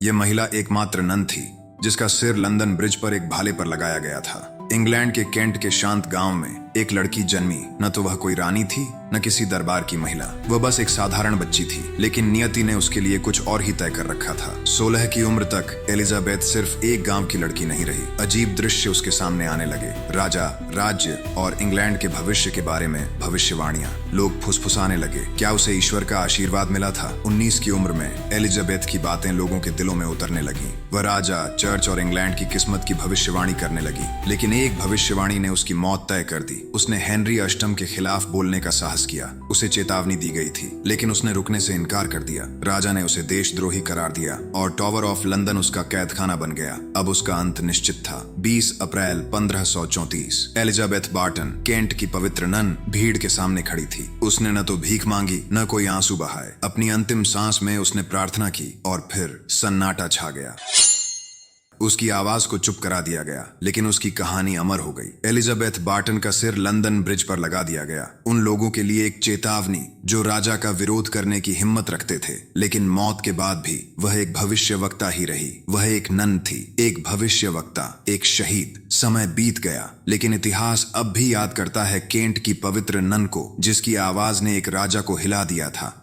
यह महिला एकमात्र नन थी जिसका सिर लंदन ब्रिज पर एक भाले पर लगाया गया था। इंग्लैंड के केंट के शांत गांव में एक लड़की जन्मी। न तो वह कोई रानी थी न किसी दरबार की महिला। वह बस एक साधारण बच्ची थी, लेकिन नियति ने उसके लिए कुछ और ही तय कर रखा था। 16 की उम्र तक एलिजाबेथ सिर्फ एक गांव की लड़की नहीं रही। अजीब दृश्य उसके सामने आने लगे। राजा, राज्य और इंग्लैंड के भविष्य के बारे में भविष्यवाणियां। लोग फुसफुसाने लगे। क्या उसे ईश्वर का आशीर्वाद मिला था? 19 की उम्र में एलिजाबेथ की बातें लोगों के दिलों में उतरने लगी। वह राजा, चर्च और इंग्लैंड की किस्मत की भविष्यवाणी करने लगी। लेकिन एक भविष्यवाणी ने उसकी मौत तय कर दी। उसने हेनरी अष्टम के खिलाफ बोलने का साहस किया। उसे चेतावनी दी गई थी, लेकिन उसने रुकने से इनकार कर दिया। राजा ने उसे देशद्रोही करार दिया और टॉवर ऑफ लंदन उसका कैदखाना बन गया। अब उसका अंत निश्चित था। 20 अप्रैल 1534 एलिजाबेथ बार्टन, केंट की पवित्र नन, भीड़ के सामने खड़ी थी। उसने न तो भीख मांगी न कोई आंसू बहाए। अपनी अंतिम सांस में उसने प्रार्थना की और फिर सन्नाटा छा गया। उसकी आवाज को चुप करा दिया गया, लेकिन उसकी कहानी अमर हो गई। एलिजाबेथ बार्टन का सिर लंदन ब्रिज पर लगा दिया गया। उन लोगों के लिए एक चेतावनी जो राजा का विरोध करने की हिम्मत रखते थे। लेकिन मौत के बाद भी वह एक भविष्यवक्ता ही रही। वह एक नन थी, एक भविष्यवक्ता, एक शहीद। समय बीत गया, लेकिन इतिहास अब भी याद करता है केंट की पवित्र नन को, जिसकी आवाज ने एक राजा को हिला दिया था।